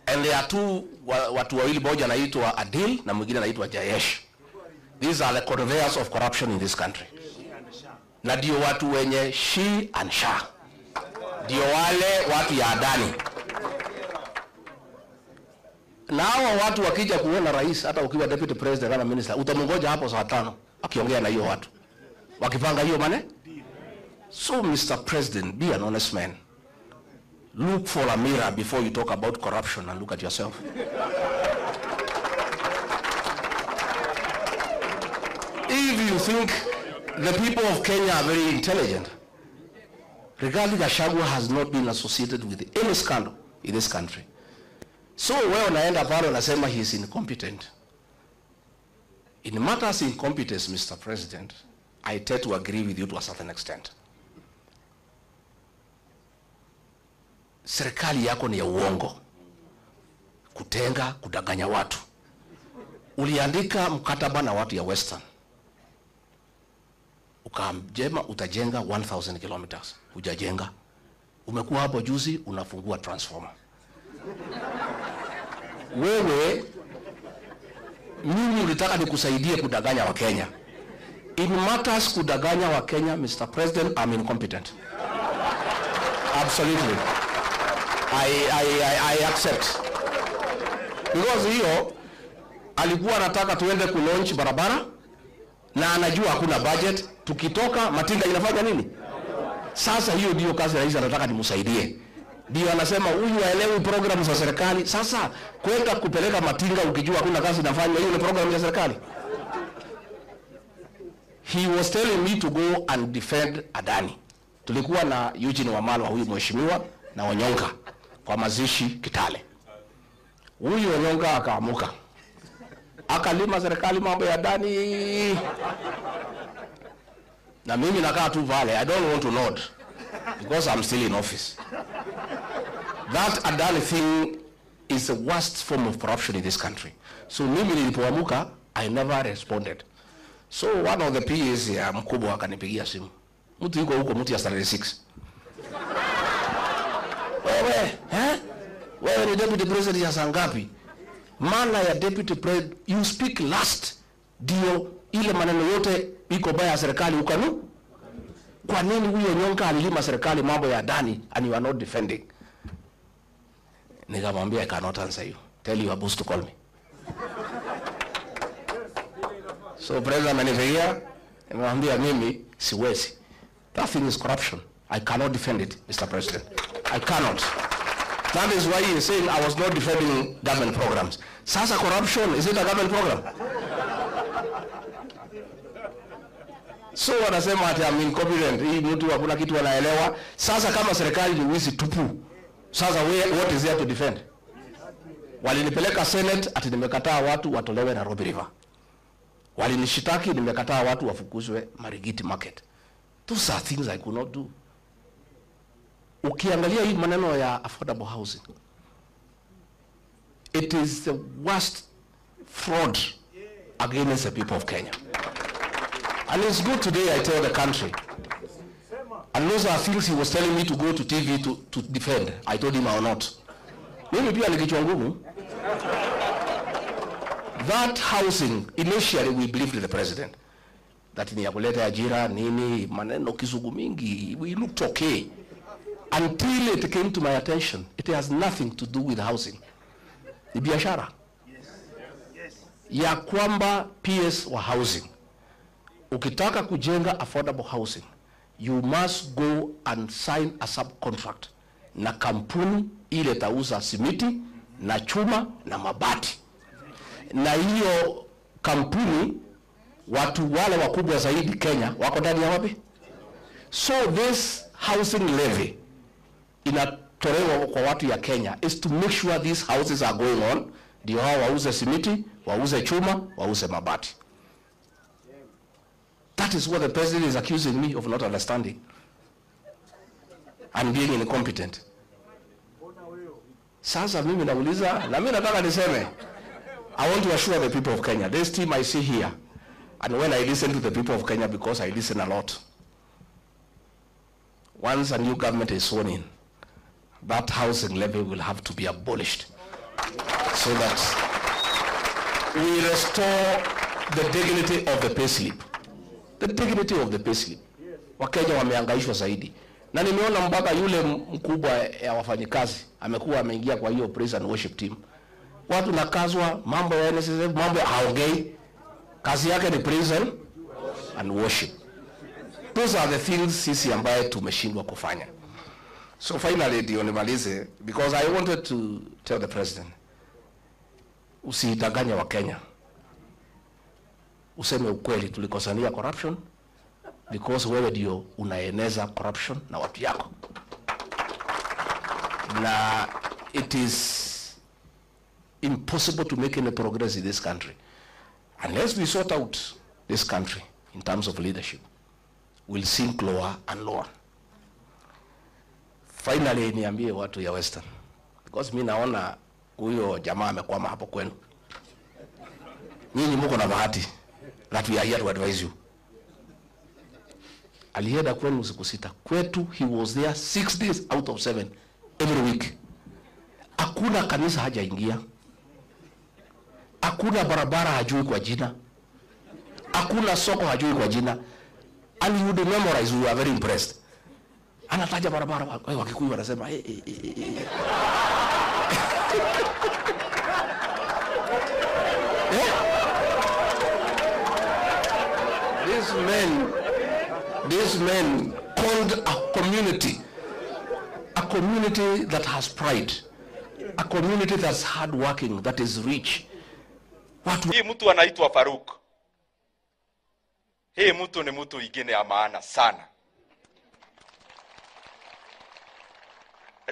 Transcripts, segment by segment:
And there are two watu wawili, moja anaitwa Adil na mwingine anaitwa Jayesh. These are the conveyors of corruption in this country. Na ndio watu wenye she and sha. Ndio wale watu ya Adani. Na hao watu wakija kuona rais, hata ukiwa deputy president kama minister, utamungoja hapo saa 5 akiongea na hiyo watu. Wakipanga hiyo mane? So Mr. President, be an honest man. Look for a mirror before you talk about corruption and look at yourself. If you think the people of Kenya are very intelligent, Rigathi Gachagua has not been associated with any scandal in this country. So wewe unaenda pale unasema he is incompetent. In matters of incompetence, Mr. President, I tend to agree with you to a certain extent. Serikali yako ni ya uongo, kutenga, kudanganya watu. Uliandika mkataba na watu ya Western, ukamjema utajenga 1000 kilometers, hujajenga. Umekuwa hapo juzi unafungua transformer. Wewe mimi ulitaka nikusaidie kudanganya wa Kenya. In matters kudanganya wa Kenya, Mr. President, I'm incompetent. Absolutely. I accept. Because hiyo alikuwa anataka tuende ku-launch barabara na anajua hakuna budget, tukitoka matinga inafanya nini? Sasa hiyo ndio kazi rais anataka nimsaidie. Ndio anasema huyu haelewi program za serikali. Sasa kwenda kupeleka matinga ukijua hakuna kazi inafanywa, hiyo ni program ya serikali. He was telling me to go and defend Adani. Tulikuwa na Eugene Wamalwa, huyu mheshimiwa, na Onyonga kwa mazishi Kitale. Huyu Onyonga akaamuka, akalima serikali mambo ya Adani, na mimi nakaa tu pale. I don't want to nod because I'm still in office. That Adani thing is the worst form of corruption in this country. So mimi nilipoamuka, I never responded. So one of the PAs ya mkubwa akanipigia simu. Mtu yuko huko, mtu ya 36. Wewe ni deputy president ya saa ngapi? Maana ya deputy president, you speak last. Dio ile maneno yote iko baya ya serikali ukanu. Kwa nini huyo Nyonga alilima serikali mambo ya Adani and you are not defending? Nikamwambia I cannot answer you. Tell your boss to call me. So president amenifikia, nimemwambia mimi siwezi. That thing is corruption. I cannot defend it, Mr. President. I cannot. That is why he is saying I was not defending government programs. Sasa corruption, is it a government program? So wanasema ati I'm incompetent. Hii mtu hakuna kitu anaelewa. Sasa kama serikali ni wizi tupu, sasa what is there to defend? Walinipeleka Senate ati nimekataa watu watolewe Nairobi River. Walinishitaki nimekataa watu wafukuzwe Marigiti Market. Those are things I could not do. Ukiangalia hii maneno ya affordable housing, it is the worst fraud against the people of Kenya. And it's good today I tell the country. And those are things he was telling me to go to TV to defend. I told him I will not. Mimi pia nikichwa ngumu. That housing, initially we believed in the president. That ni ya kuleta ajira, nini, maneno kizungu mingi, we looked okay. Until it came to my attention, it has nothing to do with housing. Ni biashara. Ya kwamba PS wa housing. Ukitaka kujenga affordable housing, you must go and sign a subcontract na kampuni ile tauza simiti na chuma na mabati. Na hiyo kampuni watu wale wakubwa zaidi Kenya wako ndani ya wapi? So this housing levy inatolewa kwa watu ya Kenya is to make sure these houses are going on. Ndio hao wauze simiti, wauze chuma, wauze mabati. That is what the president is accusing me of not understanding and being incompetent. Sasa mimi nauliza, na mimi nataka niseme, I want to assure the people of Kenya, this team I see here, and when I listen to the people of Kenya, because I listen a lot, once a new government is sworn in, that housing levy will have to be abolished. so that we restore the dignity of the payslip. The dignity of the payslip. Wakenya wamehangaishwa zaidi. Na nimeona mpaka yule mkubwa ya wafanyikazi amekuwa ameingia kwa hiyo praise and worship team. Watu nakazwa mambo ya NSSF, mambo ya haongei. Kazi yake ni praise and worship. Those are the things sisi ambaye tumeshindwa kufanya. So finally ndio nimalize, because I wanted to tell the president, usidanganye wa Kenya. Useme ukweli, tulikosania corruption, because wewe ndio unaeneza corruption na watu yako. Na it is impossible to make any progress in this country unless we sort out this country in terms of leadership. We'll sink lower and lower. Finally niambie watu ya Western, because mimi naona huyo jamaa amekwama hapo kwenu. Nyinyi mko na bahati that we are here to advise you. Alienda kwenu siku 6. Kwetu he was there 6 days out of 7 every week. Hakuna kanisa hajaingia. Hakuna barabara hajui kwa jina. Hakuna soko hajui kwa jina. And you would memorize, we are very impressed. Anataja barabara, Wakikuyu wanasema These men called a community that has pride, a community that's hardworking, that is rich. Hii mtu anaitwa Faruk. Hii mtu ni mtu ingine ya maana sana.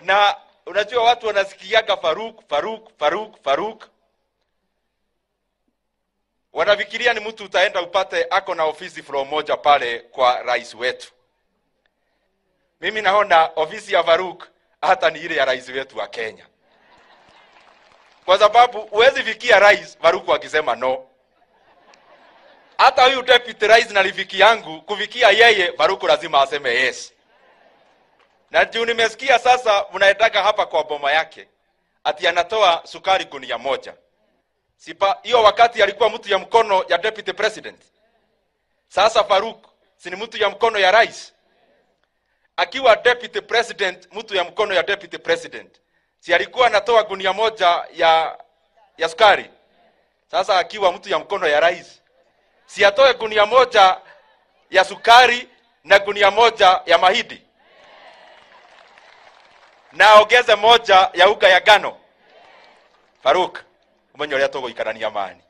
Na unajua watu wanasikiaga Faruk. Wanafikiria ni mtu utaenda upate ako na ofisi floor moja pale kwa rais wetu. Mimi naona ofisi ya Faruk hata ni ile ya rais wetu wa Kenya. Kwa sababu huwezi fikia rais Faruk akisema no. Hata huyu deputy rais na rafiki yangu kufikia yeye Faruk lazima aseme yes. Na juu nimesikia sasa mnaitaka hapa kwa boma yake ati anatoa sukari gunia moja. Sipa hiyo wakati alikuwa mtu ya mkono ya deputy president. Sasa Faruk si ni mtu ya mkono ya rais. Akiwa deputy president, mtu ya mkono ya deputy president. Si alikuwa anatoa gunia moja ya sukari. Sasa akiwa mtu ya mkono ya rais, si atoe gunia moja ya sukari na gunia moja ya mahidi. Na ongeze moja ya uga ya ngano. Faruk, umenyorea togo ikarania amani.